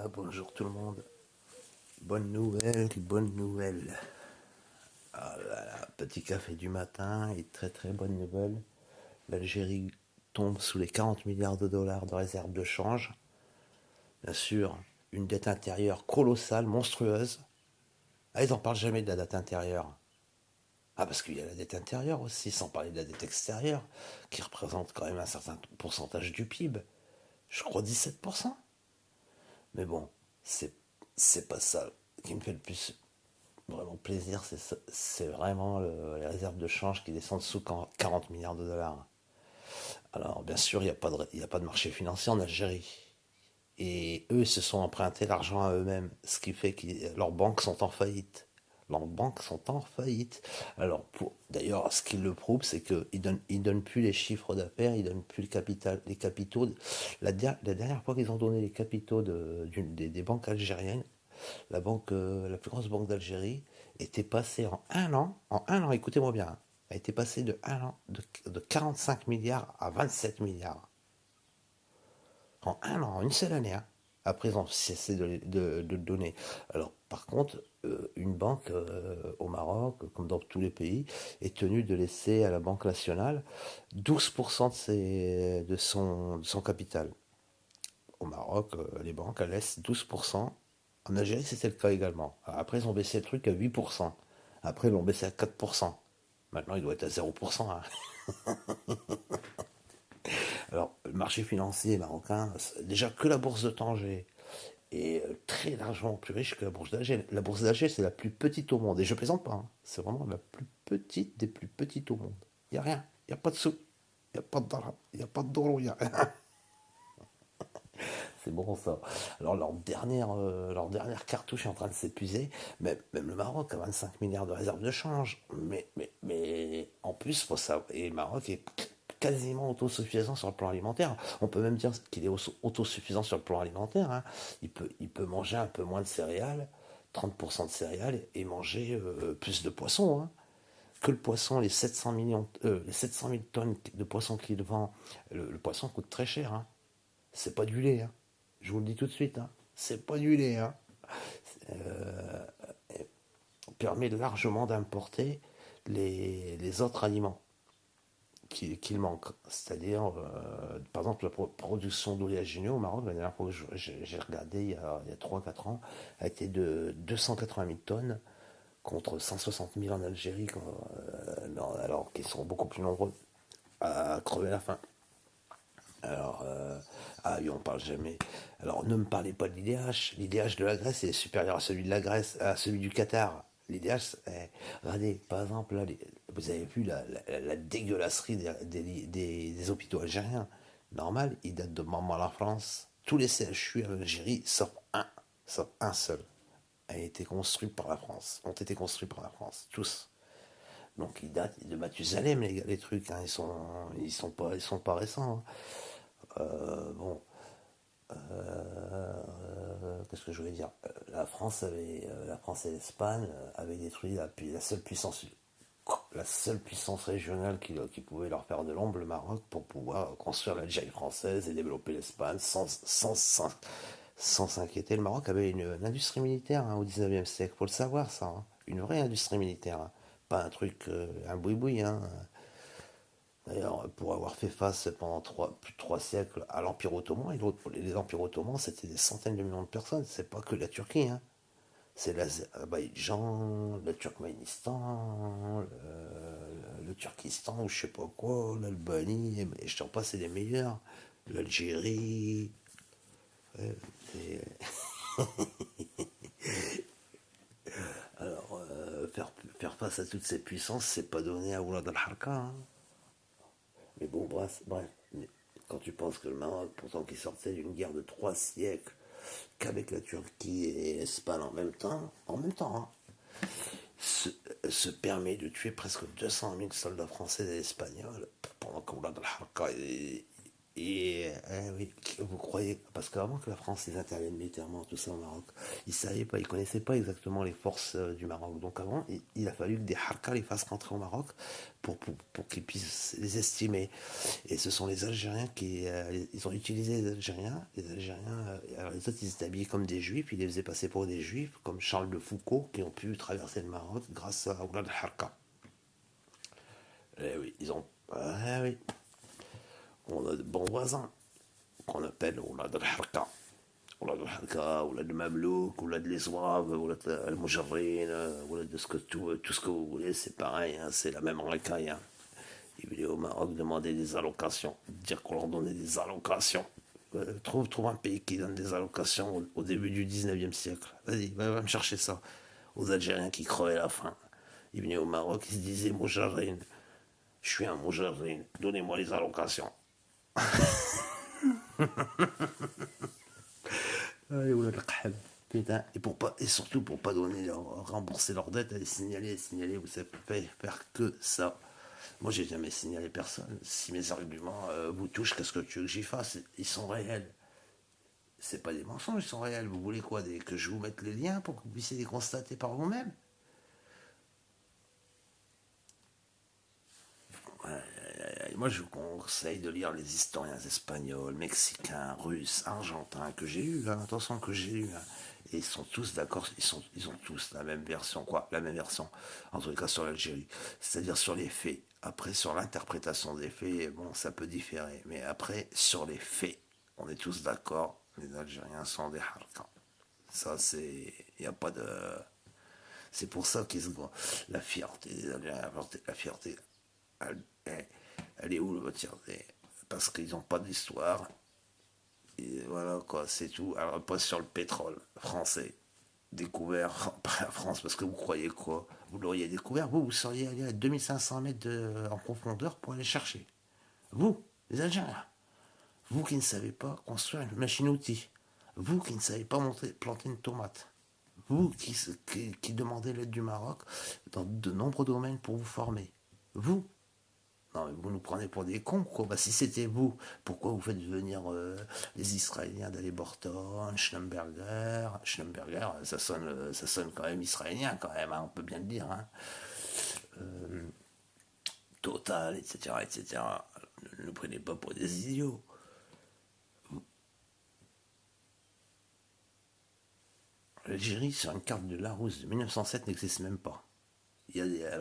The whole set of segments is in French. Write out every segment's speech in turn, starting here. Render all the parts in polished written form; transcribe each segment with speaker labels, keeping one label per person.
Speaker 1: Bonjour tout le monde. Bonne nouvelle, bonne nouvelle. Ah là là, petit café du matin et très très bonne nouvelle. L'Algérie tombe sous les 40 milliards de dollars de réserve de change. Bien sûr, une dette intérieure colossale, monstrueuse. Ah, ils n'en parlent jamais de la dette intérieure. Ah, parce qu'il y a la dette intérieure aussi, sans parler de la dette extérieure, qui représente quand même un certain pourcentage du PIB. Je crois 17%. Mais bon, c'est, c'est pas ça qui me fait le plus vraiment plaisir, c'est vraiment les réserves de change qui descendent sous 40 milliards de dollars. Alors, bien sûr, il y a pas de marché financier en Algérie. Et eux se sont empruntés l'argent à eux-mêmes, ce qui fait que leurs banques sont en faillite. Leurs banques sont en faillite. Alors, d'ailleurs, ce qui le prouve, c'est qu'ils donnent plus les chiffres d'affaires, ils donnent plus le capital, les capitaux. La dernière fois qu'ils ont donné les capitaux des banques algériennes, la plus grosse banque d'Algérie, était passée en un an, écoutez-moi bien, hein, a été passée de un an, de 45 milliards à 27 milliards. En un an, en une seule année, hein. Après, ils ont cessé de le donner. Alors, par contre, une banque au Maroc, comme dans tous les pays, est tenue de laisser à la Banque nationale 12% de son capital. Au Maroc, les banques elles laissent 12%. En Algérie, c'était le cas également. Après, ils ont baissé le truc à 8%. Après, ils l'ont baissé à 4%. Maintenant, il doit être à 0%, hein. Alors, le marché financier marocain, déjà que la bourse de Tanger est très largement plus riche que la bourse d'Alger. La bourse d'Alger, c'est la plus petite au monde. Et je plaisante pas, hein. C'est vraiment la plus petite des plus petites au monde. Il n'y a rien. Il n'y a pas de sous. Il n'y a pas de dollars. Il n'y a pas de dollars. Il n'y a rien. C'est bon ça. Alors leur dernière cartouche est en train de s'épuiser. Même le Maroc a 25 milliards de réserves de change. Mais en plus, faut ça. Et le Maroc est quasiment autosuffisant sur le plan alimentaire. On peut même dire qu'il est autosuffisant sur le plan alimentaire, hein. Il peut manger un peu moins de céréales, 30% de céréales, et manger plus de poissons, hein. Que le poisson, les 700 000 tonnes de poissons qu'il vend, le poisson coûte très cher, hein. C'est pas du lait, hein. Je vous le dis tout de suite, hein. C'est pas du lait, hein. Euh, Permet largement d'importer les autres aliments qu'il manque. C'est-à-dire, par exemple, la production d'oléagineux au Maroc, la dernière fois que j'ai regardé il y a 3-4 ans, a été de 280 000 tonnes contre 160 000 en Algérie, alors qu'ils sont beaucoup plus nombreux à crever la faim. Alors, ah oui, on parle jamais. Alors, ne me parlez pas de l'IDH. L'IDH de la Grèce est supérieur à celui de la Grèce, à celui du Qatar. L'IDH, regardez, par exemple, là, vous avez vu la dégueulasserie des hôpitaux algériens. Normal, ils datent de Maman la France. Tous les CHU en Algérie, sauf un seul, a été construit par la France, ont été construits par la France, tous. Donc ils datent de Mathusalem, les trucs, hein. Ils sont pas récents, hein. Bon, qu'est-ce que je voulais dire? La France et l'Espagne avaient détruit la seule puissance régionale qui pouvait leur faire de l'ombre, le Maroc, pour pouvoir construire l'Algérie française et développer l'Espagne sans s'inquiéter. Le Maroc avait une industrie militaire, hein, au 19e siècle, faut le savoir ça, hein. Une vraie industrie militaire, hein. Pas un truc, un boui-boui, hein. D'ailleurs, pour avoir fait face pendant plus de 3 siècles à l'Empire ottoman, les empires ottomans, c'était des centaines de millions de personnes. C'est pas que la Turquie, hein. C'est l'Azerbaïdjan, le Turkménistan, le Turkistan, ou je sais pas quoi, l'Albanie, et je t'en passe, c'est les meilleurs. L'Algérie. Ouais, alors, faire face à toutes ces puissances, c'est pas donné à Oulad al-Harka, hein. Mais bon, bref. Quand tu penses que le Maroc, pourtant qui sortait d'une guerre de 3 siècles, qu'avec la Turquie et l'Espagne en même temps, hein, se, se permet de tuer presque 200 000 soldats français et espagnols pendant qu'on l'a dans le Hakka. Et oui, vous croyez, parce qu'avant que la France les intervienne militairement, tout ça au Maroc, ils savaient pas, ils connaissaient pas exactement les forces du Maroc. Donc avant, il a fallu que des Harkas les fassent rentrer au Maroc pour qu'ils puissent les estimer. Et ce sont les Algériens ils ont utilisé les Algériens, alors les autres ils étaient habillés comme des Juifs, ils les faisaient passer pour des Juifs, comme Charles de Foucault, qui ont pu traverser le Maroc grâce à Oulad Harka. Eh oui, oui, on a de bons voisins qu'on appelle Oulad Harka. Oulad Harka, Oulad Mamlouk, Oulad les Zouaves, Oulad Al-Mujarrin, Oulad de tout ce que vous voulez, c'est pareil, hein, c'est la même racaille. Hein. Ils venaient au Maroc demander des allocations, dire qu'on leur donnait des allocations. Trouve un pays qui donne des allocations au début du 19e siècle. Vas-y, va me chercher ça. Aux Algériens qui crevaient la faim. Ils venaient au Maroc, ils se disaient Moujarine, je suis un Moujarine, donnez-moi les allocations. Allez, oula, putain. Et surtout pour pas rembourser leurs dettes, aller signaler, vous savez faire que ça. Moi, j'ai jamais signalé personne. Si mes arguments vous touchent, qu'est-ce que tu veux que j'y fasse? Ils sont réels. C'est pas des mensonges, ils sont réels. Vous voulez quoi? Que je vous mette les liens pour que vous puissiez les constater par vous-même? Moi, je vous conseille de lire les historiens espagnols, mexicains, russes, argentins que j'ai eu. Hein, attention que j'ai eu. Hein. Et ils sont tous d'accord. Ils ont tous la même version, quoi. La même version. En tout cas sur l'Algérie. C'est-à-dire sur les faits. Après, sur l'interprétation des faits, bon, ça peut différer. Mais après, sur les faits, on est tous d'accord. Les Algériens sont des harkans. Ça, c'est. Il n'y a pas de. C'est pour ça qu'ils se voient. La fierté des Algériens, la fierté, elle, elle est où le fierté? Parce qu'ils n'ont pas d'histoire. Et voilà, quoi, c'est tout. Alors, pas sur le pétrole français découvert par la France, parce que vous croyez quoi? Vous l'auriez découvert, vous seriez allé à 2500 mètres en profondeur pour aller chercher. Vous, les Algériens. Vous qui ne savez pas construire une machine-outil. Vous qui ne savez pas planter une tomate. Vous qui demandez l'aide du Maroc dans de nombreux domaines pour vous former. Vous, non, mais vous nous prenez pour des cons, quoi. Bah, si c'était vous, pourquoi vous faites venir les Israéliens d'Aliborton, Schlumberger, ça sonne quand même israélien, quand même, hein, on peut bien le dire. Hein. Euh, Total, etc., etc. Ne nous prenez pas pour des idiots. L'Algérie, sur une carte de Larousse de 1907, n'existe même pas. Il y a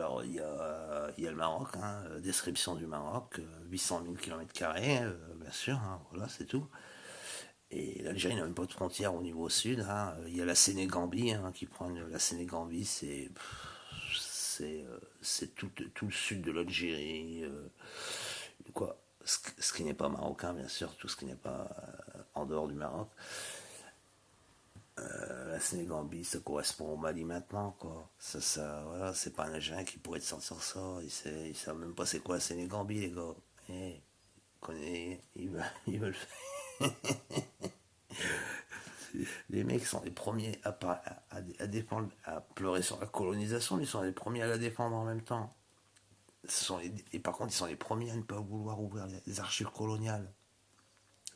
Speaker 1: le Maroc, hein, description du Maroc, 800 000 km², bien sûr, hein, voilà, c'est tout. Et l'Algérie n'a même pas de frontière au niveau sud. Hein. Il y a la Sénégambie, hein, la Sénégambie, c'est tout le sud de l'Algérie. Quoi, ce qui n'est pas marocain, bien sûr, tout ce qui n'est pas en dehors du Maroc. La Sénégambie, ça correspond au Mali maintenant, quoi. Voilà, c'est pas un Algérien qui pourrait te sortir ça. Ils savent même pas c'est quoi la Sénégambie, les gars. Ils veulent les mecs sont les premiers à défendre, à pleurer sur la colonisation, ils sont les premiers à la défendre en même temps. Et par contre, ils sont les premiers à ne pas vouloir ouvrir les archives coloniales.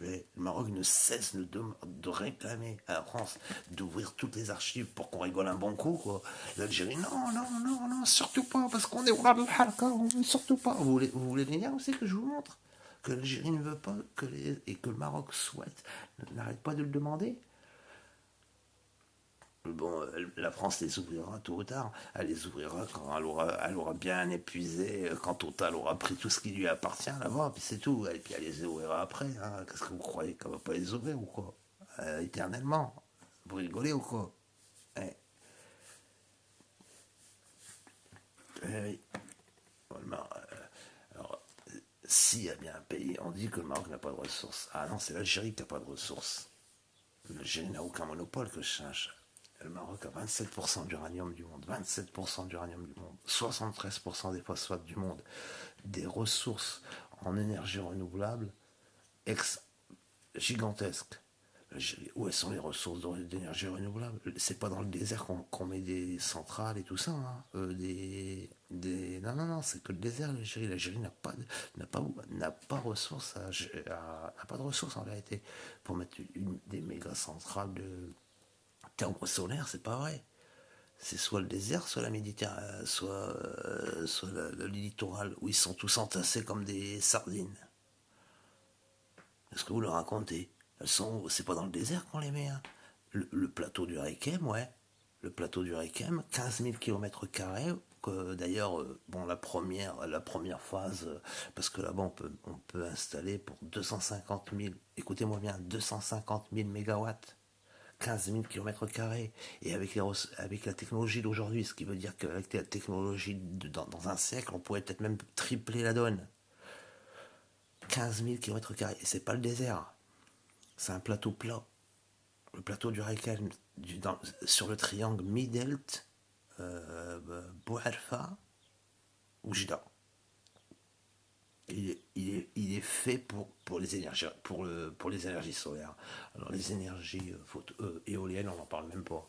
Speaker 1: Mais le Maroc ne cesse de réclamer à la France d'ouvrir toutes les archives pour qu'on rigole un bon coup, quoi. L'Algérie, non, non, non, non, surtout pas, parce qu'on est au de Halka, surtout pas. Vous voulez venir aussi que je vous montre que l'Algérie ne veut pas et que le Maroc souhaite, n'arrête pas de le demander. Bon, la France les ouvrira tôt ou tard. Elle les ouvrira quand elle aura bien épuisé, quand Total aura pris tout ce qui lui appartient là-bas, puis c'est tout. Et puis elle les ouvrira après. Hein. Qu'est-ce que vous croyez qu'elle va pas les ouvrir ou quoi? Éternellement. Vous rigolez ou quoi? Eh, oui. Alors, s'il y a bien un pays, on dit que le Maroc n'a pas de ressources. Ah non, c'est l'Algérie qui n'a pas de ressources. L'Algérie n'a aucun monopole que je cherche. Le Maroc a 27% d'uranium du monde, 27% d'uranium du monde, 73% des phosphates du monde, des ressources en énergie renouvelable gigantesques. Où sont les ressources d'énergie renouvelable? C'est pas dans le désert qu'on met des centrales et tout ça, hein. Non, non, non, c'est que le désert, l'Algérie. L'Algérie n'a pas, n'a pas ressources n'a pas de ressources en vérité pour mettre des méga centrales de thermo solaire, c'est pas vrai. C'est soit le désert, soit la Méditerranée, soit le littoral où ils sont tous entassés comme des sardines. Est-ce que vous le racontez? C'est pas dans le désert qu'on les met, hein. Le plateau du Requem, ouais. Le plateau du Requem, 15 000 km². D'ailleurs, bon, la première phase, parce que là-bas on peut installer pour 250 000, écoutez-moi bien, 250 000 mégawatts, 15 000 km². Et avec la technologie d'aujourd'hui, ce qui veut dire qu'avec la technologie dans un siècle, on pourrait peut-être même tripler la donne. 15 000 km². Et c'est pas le désert. C'est un plateau plat. Le plateau du Requem, sur le triangle Midelt, Bouarfa, Oujda. Il est fait pour les énergies, pour les énergies solaires. Alors les énergies éoliennes, on n'en parle même pas.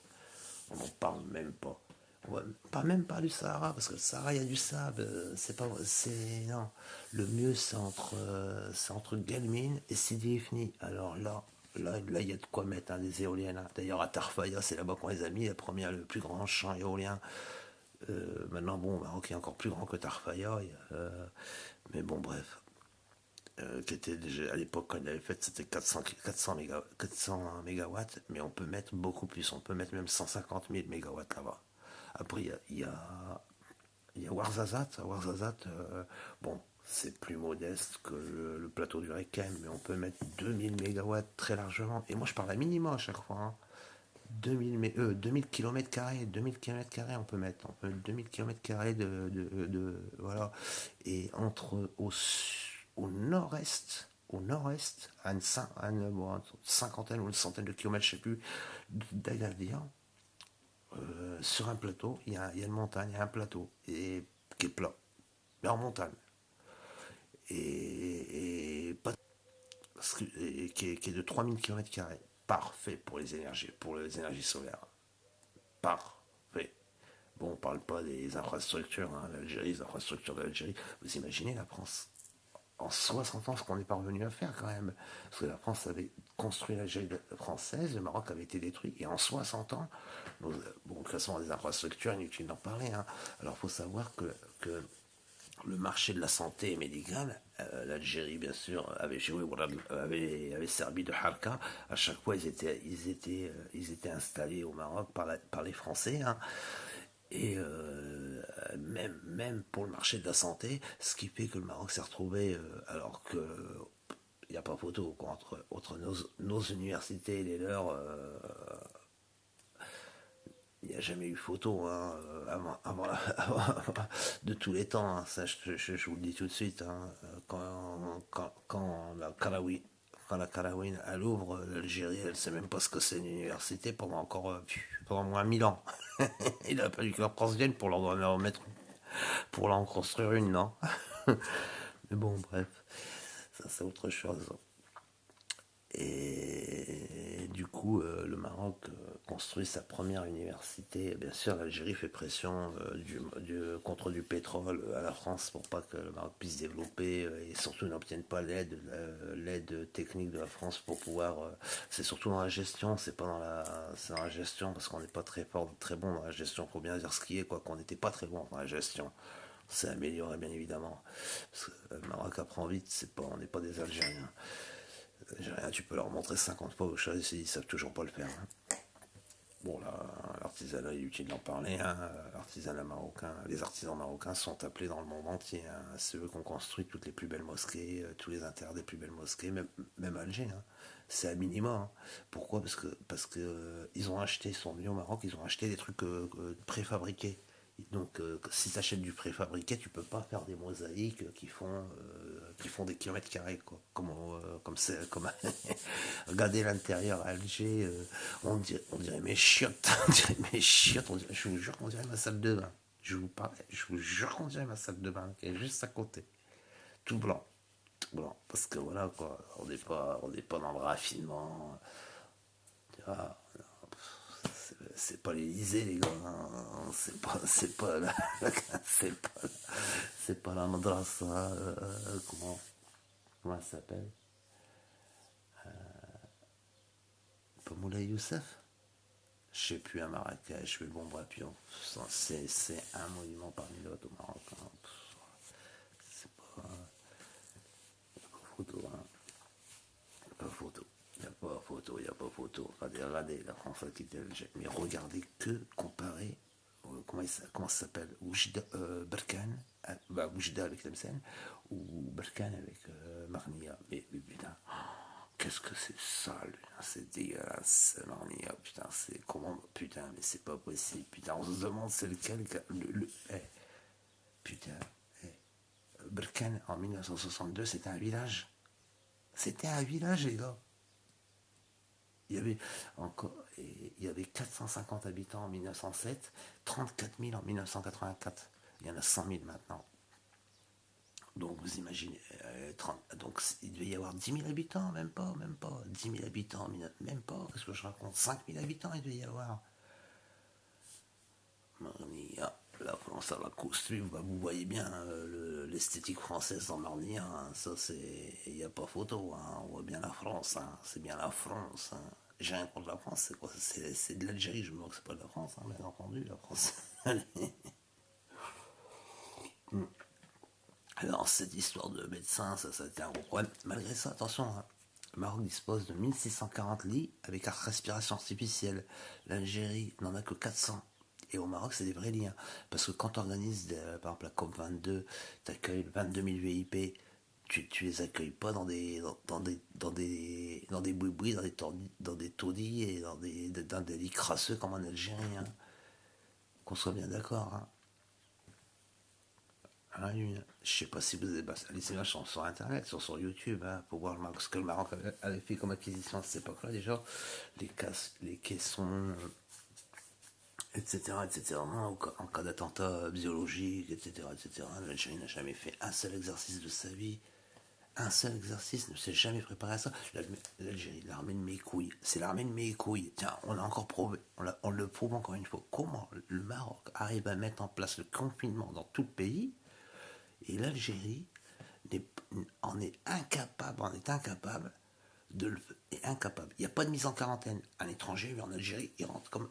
Speaker 1: On n'en parle même pas. Pas même pas du Sahara, parce que le Sahara, il y a du sable. C'est pas. Non. Le mieux, c'est entre Guelmim et Sidi Ifni. Alors là, il y a de quoi mettre, hein, des éoliennes, hein. D'ailleurs, à Tarfaya, c'est là-bas qu'on les a mis, le plus grand champ éolien. Maintenant, bon, au Maroc est encore plus grand que Tarfaya. Mais bon, bref. Qui était déjà, à l'époque, quand il avait fait, c'était 400 mégawatts, mais on peut mettre beaucoup plus. On peut mettre même 150 000 mégawatts là-bas. Après, il y a Ouarzazate. Ouarzazate, bon, c'est plus modeste que le plateau du Requem, mais on peut mettre 2000 mégawatts très largement. Et moi, je parle à minima à chaque fois, hein. 2000 km², 2000 km², on peut mettre. On peut mettre 2000 km² voilà. Et au nord-est, une cinquantaine ou une centaine de kilomètres, je sais plus, d'Agadir, sur un plateau, il y a une montagne, il y a un plateau, qui est plat, mais en montagne. Pas, qui est de 3000 km². Parfait pour les énergies solaires. Parfait. Bon, on parle pas des infrastructures, hein, les infrastructures de l'Algérie. Vous imaginez la France en 60 ans ce qu'on est parvenu à faire quand même. Parce que la France avait construit l'Algérie française, le Maroc avait été détruit, et en 60 ans, bon, de toute façon, des infrastructures, inutile d'en parler, hein. Alors il faut savoir que le marché de la santé médicale, l'Algérie bien sûr avait joué, avait servi de harka. À chaque fois ils étaient installés au Maroc par les Français, hein. Et même pour le marché de la santé, ce qui fait que le Maroc s'est retrouvé, alors que il n'y a pas photo quoi, entre nos universités et les leurs, il n'y a jamais eu photo, hein, de tous les temps, hein. Ça, je vous le dis tout de suite, hein. Quand la Karawin elle ouvre, l'Algérie, elle sait même pas ce que c'est une université pendant moins 1000 ans. Il a fallu que la France vienne pour en construire une, non? Mais bon, bref, ça c'est autre chose. Et du coup, le Maroc construit sa première université. Bien sûr, l'Algérie fait pression contre du pétrole à la France pour pas que le Maroc puisse développer, et surtout n'obtienne pas l'aide technique de la France pour pouvoir. C'est surtout dans la gestion, c'est dans la gestion parce qu'on n'est pas très fort, très bon dans la gestion. Faut bien dire ce qui est, quoi, qu'on n'était pas très bon dans la gestion. C'est amélioré bien évidemment. Parce que le Maroc apprend vite, on n'est pas des Algériens. Tu peux leur montrer 50 fois aux choses, ils savent toujours pas le faire, hein. Bon, là, l'artisanat, il est utile d'en parler, hein. L'artisanat marocain, les artisans marocains sont appelés dans le monde entier, hein. C'est eux qui ont construit toutes les plus belles mosquées, tous les intérieurs des plus belles mosquées, même Alger, hein. C'est à minima, hein. Pourquoi? Parce que ils ont acheté, ils sont venus au Maroc, ils ont acheté des trucs préfabriqués. Donc, si tu achètes du préfabriqué, tu peux pas faire des mosaïques qui font des kilomètres carrés, quoi. Regardez l'intérieur à Alger, on dirait mes chiottes, on dirait mes chiottes, je vous jure qu'on dirait ma salle de bain. Je vous jure qu'on dirait ma salle de bain, qui est juste à côté. Tout blanc, tout blanc. Parce que voilà, quoi, on n'est pas dans le raffinement. Tu vois, c'est pas l'Élysée, les gars. Hein. C'est pas c'est pas, c'est pas la madrasa. Comment elle s'appelle? Pas Moulay Youssef? Je sais plus, à Marrakech, mais bon, bref, puis c'est un monument parmi d'autres au Maroc. Hein. C'est pas, photo, hein. Pas photo. Il n'y a pas photo, il n'y a pas photo. Regardez la France a quitté l'Algérie. Mais regardez que comparer, comment ça s'appelle, Berkane, bah, Oujda avec Tlemcen, ou Berkane avec Marnia. Mais putain, qu'est-ce que c'est sale, putain, c'est dégueulasse, Marnia, putain, c'est comment, putain, mais c'est pas possible, putain, on se demande c'est lequel, putain, eh, Berkane en 1962, c'était un village. C'était un village, les gars. Il y avait encore, il y avait 450 habitants en 1907, 34 000 en 1984. Il y en a 100 000 maintenant. Donc vous imaginez, donc il devait y avoir 10 000 habitants, même pas, 10 000 habitants, même pas, qu'est-ce que je raconte, 5 000 habitants il devait y avoir. Marnia, la France, ça va construire, bah, vous voyez bien l'esthétique française dans Marnia, hein, ça c'est, il n'y a pas photo, hein, on voit bien la France, hein, c'est bien la France. Hein. J'ai rien contre la France, c'est quoi? C'est de l'Algérie, je me moque, c'est pas de la France, hein, bien entendu, la France. Alors, cette histoire de médecin, ça a été un gros problème. Malgré ça, attention, hein, le Maroc dispose de 1640 lits avec respiration artificielle. L'Algérie n'en a que 400. Et au Maroc, c'est des vrais lits. Hein. Parce que quand tu organises, par exemple, la COP22, tu accueilles 22 000 VIP, tu les accueilles pas dans des boui dans des taudis et dans des lits crasseux comme en Algérie. Hein. Qu'on soit bien d'accord. Hein. Ah, je sais pas si vous avez. Bah, les images sont sur internet, sur YouTube, hein, pour voir ce que le Maroc avait fait comme acquisition à cette époque-là déjà. Les caissons, etc. etc. En cas d'attentat biologique, etc. etc. L'Algérie n'a jamais fait un seul exercice de sa vie. Un seul exercice, ne s'est jamais préparé à ça. L'Algérie, l'armée de mes couilles. C'est l'armée de mes couilles. Tiens, on l'a encore prouvé. On le prouve encore une fois. Comment le Maroc arrive à mettre en place le confinement dans tout le pays et l'Algérie on est incapable est incapable. Il n'y a pas de mise en quarantaine. Un étranger, en Algérie, il rentre comme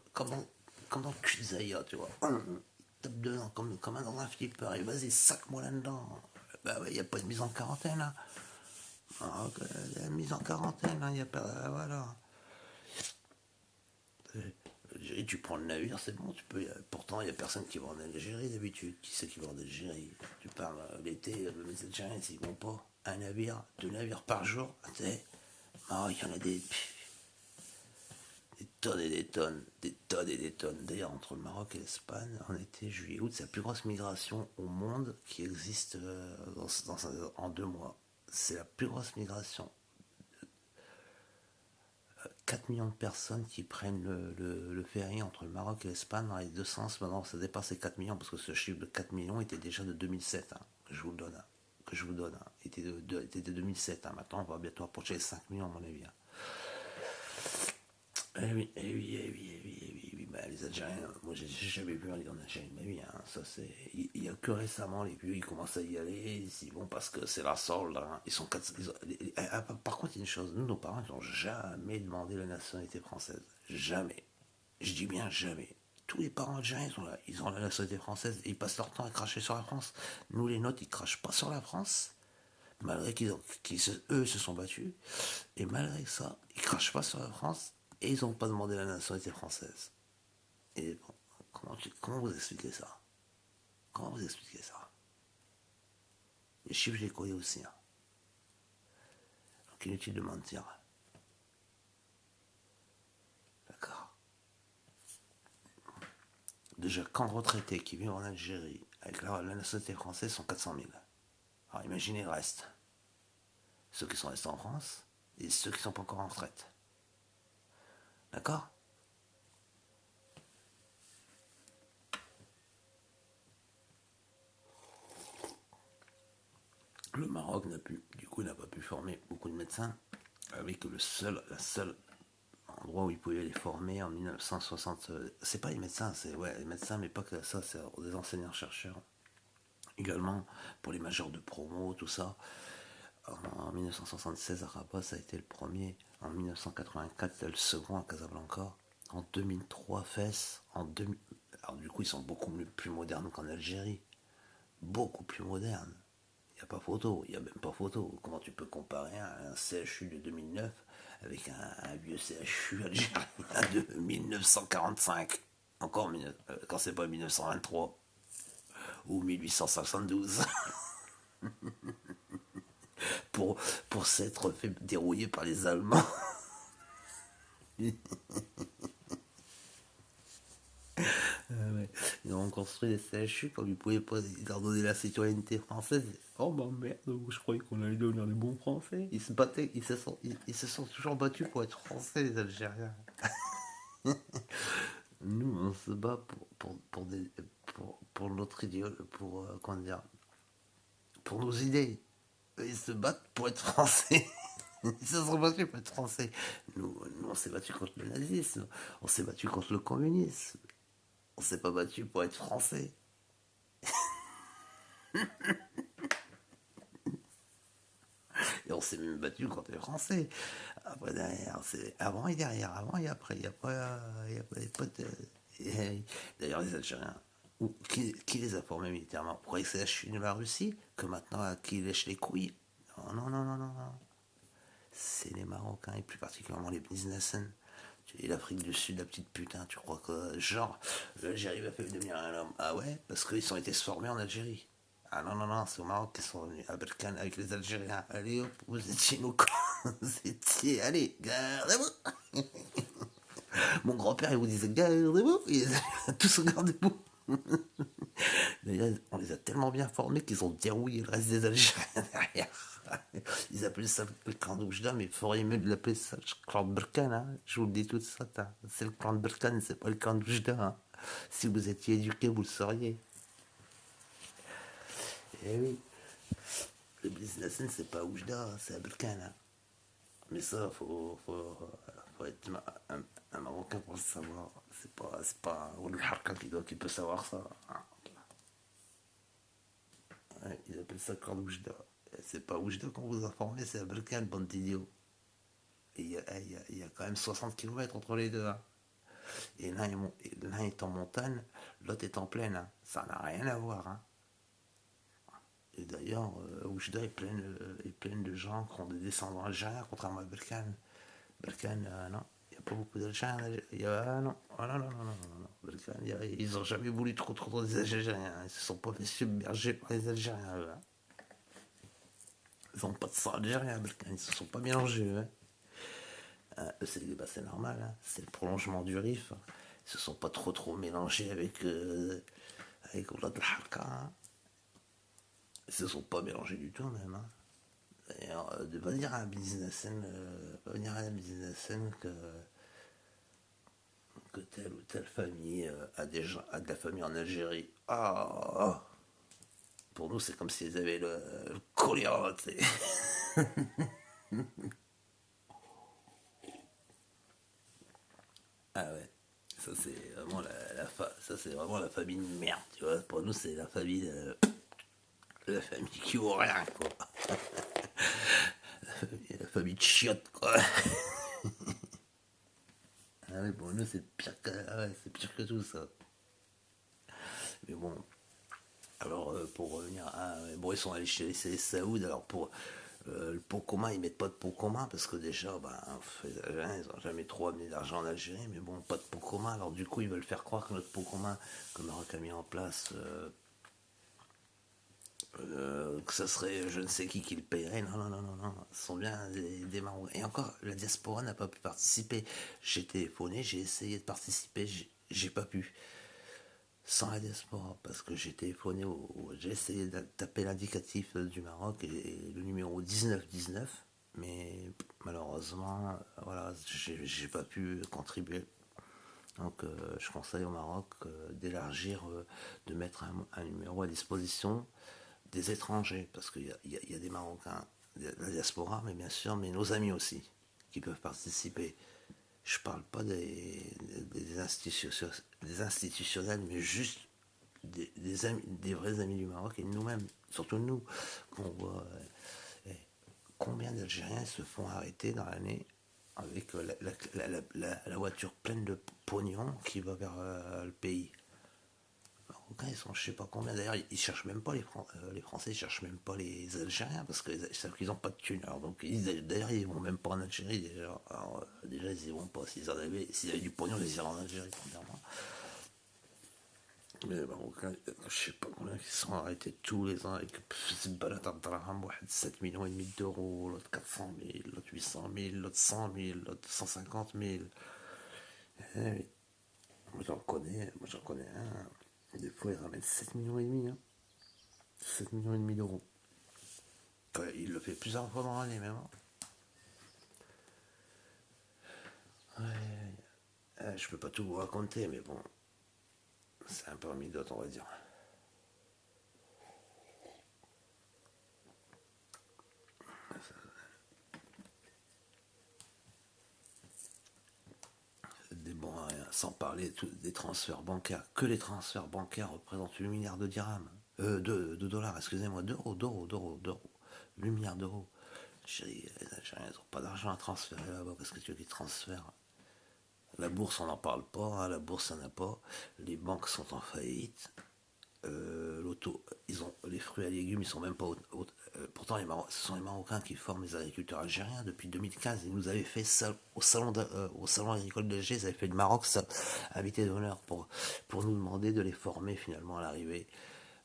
Speaker 1: dans le cul de Zaya, tu vois. Il tape dedans, comme dans un flipper, et vas-y, sac-moi là-dedans. Bah ouais, il n'y a pas de mise en quarantaine, là. Alors, il y a une mise en quarantaine, il n'y a pas. Voilà. Algérie, tu prends le navire, c'est bon, tu peux. Pourtant, il n'y a personne qui va en Algérie d'habitude. Qui c'est qui va en Algérie? Tu parles l'été, les Algériens, s'ils vont pas. Un navire, 2 navires par jour, tu sais. Ah, il y en a des tonnes et des tonnes, des tonnes et des tonnes. D'ailleurs, entre le Maroc et l'Espagne, en été, juillet, août, c'est la plus grosse migration au monde qui existe en 2 mois. C'est la plus grosse migration. 4 millions de personnes qui prennent le ferry entre le Maroc et l'Espagne dans les deux sens. Maintenant, ça dépasse les 4 millions parce que ce chiffre de 4 millions était déjà de 2007, hein, que je vous le donne. Hein, que je vous donne. Hein, était de 2007. Hein, maintenant, on va bientôt approcher les 5 millions, à mon avis. Hein. Eh oui, eh oui, eh oui, eh oui, eh oui, eh oui. Bah, les Algériens, moi j'ai jamais vu un lit en Algérie de ma vie. Hein. Ça, il y a que récemment, les vieux, ils commencent à y aller. Ils vont parce que c'est la solde. Hein. Ils sont par contre, il y a une chose, nous, nos parents, ils n'ont jamais demandé la nationalité française. Jamais. Je dis bien jamais. Tous les parents algériens sont là. Ils ont la nationalité française et ils passent leur temps à cracher sur la France. Nous, les nôtres, ils crachent pas sur la France. Malgré eux se sont battus. Et malgré ça, ils crachent pas sur la France. Et ils n'ont pas demandé la nationalité française. Et bon, comment vous expliquez ça? Comment vous expliquez ça? Les chiffres, je les connais aussi. Hein. Donc inutile de mentir. D'accord. Déjà, quand retraités qui vivent en Algérie avec la nationalité française sont 400 000. Alors imaginez le reste. Ceux qui sont restés en France et ceux qui ne sont pas encore en retraite. D'accord? Le Maroc n'a pas pu former beaucoup de médecins avec la seule endroit où ils pouvaient les former en 1960. C'est pas les médecins, c'est ouais, les médecins, mais pas que ça, c'est des enseignants-chercheurs. Également pour les majors de promo, tout ça. En 1976 à Rabat, ça a été le premier. En 1984, c'était le second à Casablanca. En 2003, Fès. En 2000... Alors du coup, ils sont beaucoup plus modernes qu'en Algérie. Beaucoup plus modernes. Il n'y a pas photo, il n'y a même pas photo. Comment tu peux comparer un CHU de 2009 avec un vieux CHU algérien de 1945? Encore quand c'est pas 1923 ou 1872 pour, pour s'être fait dérouiller par les Allemands. Ouais. Ils ont construit des CHU comme ils pouvaient pas leur donner la citoyenneté française. Oh bah merde, je croyais qu'on allait devenir des bons Français. Ils se battaient, ils se sont toujours battus pour être Français, les Algériens. Nous, on se bat pour notre idéal, pour, comment dire, pour nos idées. Eux, ils se battent pour être Français. Ils se sont battus pour être Français. Nous on s'est battu contre le nazisme, on s'est battu contre le communisme. On s'est pas battu pour être Français. Et on s'est même battu contre les Français. Après, derrière, c'est avant et derrière, avant et après. Il y a pas des potes. D'ailleurs, les Algériens, qui les a formés militairement? Pourquoi ils s'est lâché de la Russie? Que maintenant, qui lèche les couilles? Non, non, non, non, non, non. C'est les Marocains, et plus particulièrement les businessmen. Et l'Afrique du Sud, la petite putain, tu crois que, genre, l'Algérie va faire devenir un homme? Ah ouais? Parce qu'ils ont été formés en Algérie. Ah non, non, non, c'est au Maroc qu'ils sont venus à Berkane avec les Algériens. Allez hop, vous étiez nos cons. Vous étiez, allez, gardez-vous. Mon grand-père, il vous disait gardez-vous. Ils tous gardez-vous. D'ailleurs, on les a tellement bien formés qu'ils ont dérouillé le reste des Algériens derrière. Ils appelaient ça le clan d'Oujda, mais il faudrait mieux de l'appeler ça le clan de Berkane. Hein. Je vous le dis tout ça. C'est le clan de Berkane, c'est pas le clan d'Oujda. Hein. Si vous étiez éduqué, vous le sauriez. Eh oui, le business, c'est pas Oujda, c'est à Berkane. Hein. Mais ça, faut être un Marocain pour le savoir. C'est pas Ould Harka qui peut savoir ça. Hein. Ouais, ils appellent ça clan d'Oujda. C'est pas Oujda qu'on vous a formé, c'est à Berkane, bande d'idiots. Et il y a quand même 60 kilomètres entre les deux. Hein. Et l'un est en montagne, l'autre est en plaine. Hein. Ça n'a rien à voir. Hein. Et d'ailleurs, Oujda est pleine de gens qui ont des descendants algériens, contrairement à Berkane. Berkane, non, il n'y a pas beaucoup d'Algériens. Non, ah, non, non, non, non, non, non. Berkane, ils n'ont jamais voulu trop des Algériens. Ils ne se sont pas fait submerger par les Algériens. Eux, hein. Ils n'ont pas de sang algérien, Berkane. Ils ne se sont pas mélangés. Eux, hein. C'est normal, hein. C'est le prolongement du Rif. Ils se sont pas trop mélangés avec l'autre Harka. Hein. Ils se sont pas mélangés du tout même. Hein. D'ailleurs, de pas dire à un businessman, que telle ou telle famille a de la famille en Algérie. Ah, pour nous, c'est comme s'ils avaient le choléra. Ah ouais. Ça c'est vraiment la famille de merde, tu vois. Pour nous, c'est la famille qui vaut rien, quoi. La famille de chiottes, quoi. Ah ouais, pour nous, c'est pire que tout ça. Mais bon, alors pour revenir à, bon, ils sont allés chez les Saouds. Alors pour le pot commun, ils mettent pas de pot commun parce que déjà, ben, les Algériens, ils ont jamais trop amené d'argent en Algérie, mais bon, pas de pot commun. Alors du coup, ils veulent faire croire que notre pot commun, que Maroc a mis en place, que ça serait je ne sais qui le payerait. Non, non, non, non, non. Ce sont bien des Marocains. Et encore, la diaspora n'a pas pu participer. J'ai téléphoné, j'ai essayé de participer, j'ai pas pu. Sans la diaspora, parce que j'ai téléphoné, j'ai essayé de taper l'indicatif du Maroc et le numéro 1919, mais malheureusement, voilà, j'ai pas pu contribuer. Donc je conseille au Maroc d'élargir, de mettre un numéro à disposition des étrangers, parce qu'il y a des Marocains, de la diaspora, mais bien sûr, mais nos amis aussi, qui peuvent participer. Je parle pas des institutionnels, mais juste des vrais amis du Maroc et de nous-mêmes, surtout nous, qu'on voit combien d'Algériens se font arrêter dans l'année avec la voiture pleine de pognon qui va vers le pays. Marocains, ils sont je sais pas combien. D'ailleurs, ils cherchent même pas les Français, ils cherchent même pas les Algériens parce qu'ils savent qu'ils ont pas de thunes. Alors, donc, d'ailleurs, ils vont même pas en Algérie. Déjà, alors, déjà ils y vont pas. S'ils avaient du pognon, ils iraient en Algérie, premièrement. Mais les Marocains, je sais pas combien ils sont arrêtés tous les ans avec cette balade d'Ardraham, 7 millions et demi d'euros, l'autre 400 000, l'autre 800 000, l'autre 100 000, l'autre 150 000. Eh, moi j'en connais un. Des fois, il ramène 7 millions et demi. Hein. 7 millions et demi d'euros. Ouais, il le fait plusieurs fois dans l'année même. Hein. Ouais. Je peux pas tout vous raconter, mais bon, c'est un peu d'autres, on va dire. Des bons à rien. Sans parler des transferts bancaires. Que les transferts bancaires représentent 8 milliards de dirhams. De dollars, excusez-moi, d'euros. 8 milliards d'euros. Les Algériens n'ont pas d'argent à transférer là-bas parce que tu veux qu'ils transfèrent. La bourse, on n'en parle pas. Hein, la bourse, ça n'a pas. Les banques sont en faillite. L'auto, ils ont les fruits et légumes, ils sont même pas. Pourtant, ce sont les Marocains qui forment les agriculteurs algériens depuis 2015. Ils nous avaient fait ça au salon agricole d'Alger. Ils avaient fait le Maroc ça, invité d'honneur pour nous demander de les former finalement à l'arrivée.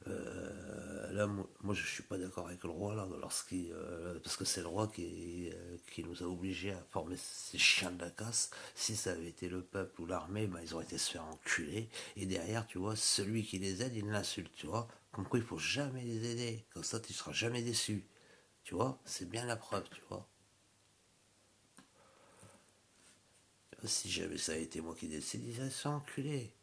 Speaker 1: Là, moi, je suis pas d'accord avec le roi là, parce que c'est le roi qui nous a obligés à former ces chiens de la casse. Si ça avait été le peuple ou l'armée, ben, ils auraient été se faire enculer. Et derrière, tu vois, celui qui les aide, il l'insulte, tu vois. Comme quoi, il faut jamais les aider. Comme ça, tu seras jamais déçu. Tu vois, c'est bien la preuve, tu vois. Si jamais ça a été moi qui décide, ils seraient se faire enculer.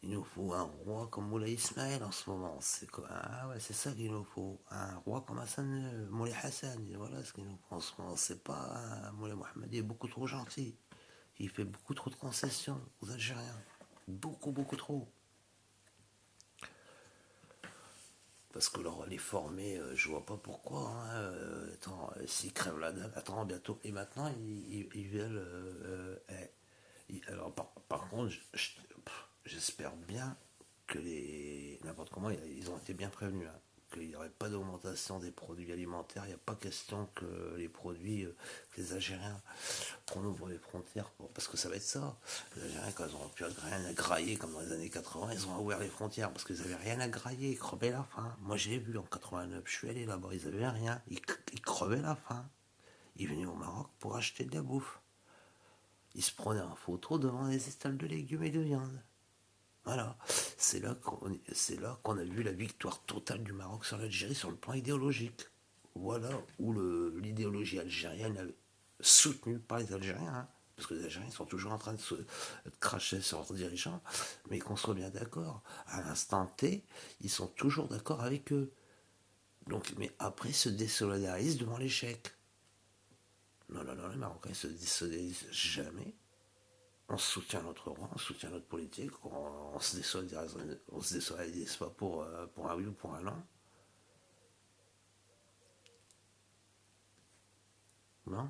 Speaker 1: Il nous faut un roi comme Moulay Ismaël en ce moment. C'est quoi? Ah ouais, c'est ça qu'il nous faut. Un roi comme Hassan, Moulay Hassan. Voilà ce qu'il nous faut en ce moment. C'est pas un Moulay Mohamed. Il est beaucoup trop gentil. Il fait beaucoup trop de concessions aux Algériens. Beaucoup trop. Parce que leur les former, je vois pas pourquoi. Hein. Attends, s'ils crèvent la dalle, attends, bientôt. Et maintenant, ils veulent. Alors, par contre, j'espère bien que n'importe comment, ils ont été bien prévenus. Hein, qu'il n'y aurait pas d'augmentation des produits alimentaires. Il n'y a pas question que les produits, que les Algériens, qu'on ouvre les frontières. Parce que ça va être ça. Les Algériens, quand ils n'auront plus rien à grailler, comme dans les années 80, ils ont ouvert les frontières. Parce qu'ils n'avaient rien à grailler. Ils crevaient la faim. Moi, j'ai vu en 89, je suis allé là-bas, ils n'avaient rien. Ils crevaient la faim. Ils venaient au Maroc pour acheter de la bouffe. Ils se prenaient en photo devant les étals de légumes et de viande. Voilà, c'est là qu'on a vu la victoire totale du Maroc sur l'Algérie sur le plan idéologique. Voilà où l'idéologie algérienne soutenue par les Algériens, hein, parce que les Algériens sont toujours en train de cracher sur leurs dirigeants, mais qu'on soit bien d'accord, à l'instant T, ils sont toujours d'accord avec eux. Donc, mais après, ils se désolidarisent devant l'échec. Non, les Marocains se désolidarisent jamais. On soutient notre roi, on soutient notre politique, on se désolidarise pas pour un oui ou pour un non. Non.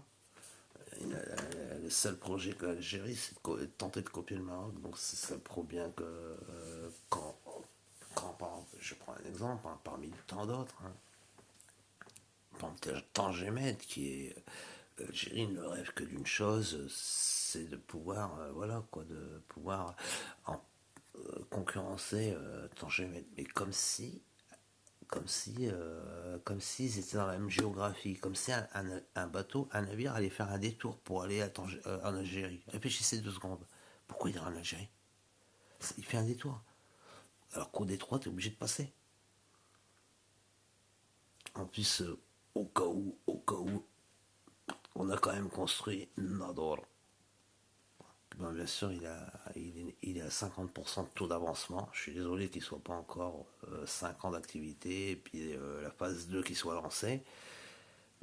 Speaker 1: Le seul projet que l'Algérie, c'est de tenter de copier le Maroc. Donc ça prouve bien que quand par exemple, je prends un exemple, hein, parmi tant d'autres, hein, par exemple, Tangemed, qui est l'Algérie ne rêve que d'une chose, c'est de pouvoir, voilà quoi, de pouvoir en, concurrencer Tangemed. Mais comme s'ils étaient dans la même géographie, comme si un bateau, un navire allait faire un détour pour aller en Algérie. Réfléchissez 2 secondes. Pourquoi il ira en Algérie? Il fait un détour. Alors qu'au détroit, tu es obligé de passer. En plus, au cas où, on a quand même construit Nador. Ben, bien sûr, il est à 50% de taux d'avancement. Je suis désolé qu'il ne soit pas encore 5 ans d'activité et puis la phase 2 qui soit lancée.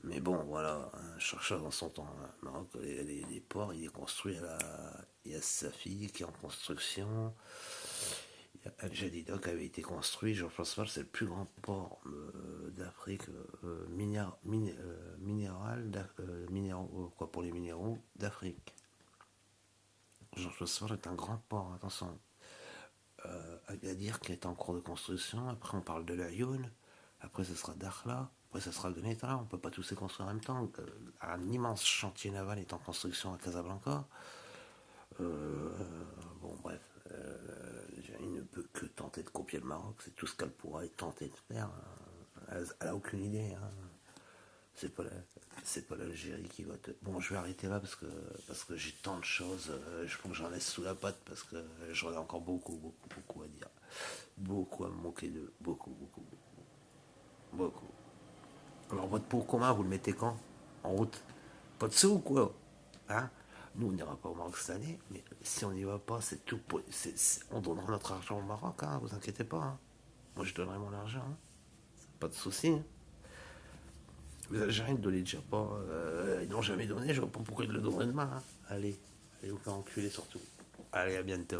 Speaker 1: Mais bon, voilà, hein, chaque chose dans son temps, hein. Maroc, les ports, il est construit il y a sa fille qui est en construction. Il y a Al Jadida qui avait été construit. Georges Pascal, c'est le plus grand port d'Afrique quoi, pour les minéraux d'Afrique. Georges Pascal est un grand port, attention. Agadir qui est en cours de construction. Après, on parle de l'Ayoun. Après, ce sera Dakhla. Après, ce sera Gneta. On ne peut pas tous les construire en même temps. Un immense chantier naval est en construction à Casablanca. Euh, bon, bref. Il ne peut que tenter de copier le Maroc. C'est tout ce qu'elle pourra tenter de faire. Elle n'a aucune idée. Hein. C'est pas la- c'est pas l'Algérie qui va te. Bon, je vais arrêter là parce que j'ai tant de choses. Je pense que j'en laisse sous la patte parce que j'en ai encore beaucoup à dire. Beaucoup à me moquer de. Beaucoup. Alors, votre pot commun, vous le mettez quand? En route? Pas de sous, quoi. Hein? Nous, on n'ira pas au Maroc cette année, mais si on n'y va pas, c'est tout. On donnera notre argent au Maroc, hein, vous inquiétez pas. Hein. Moi, je donnerai mon argent. Hein. Pas de soucis. Hein. Les Algériens ne donnaient déjà pas. Ils n'ont jamais donné, je vois pas pourquoi ils le donneraient demain. Hein. Allez, allez vous faire enculer surtout. Allez, à bientôt.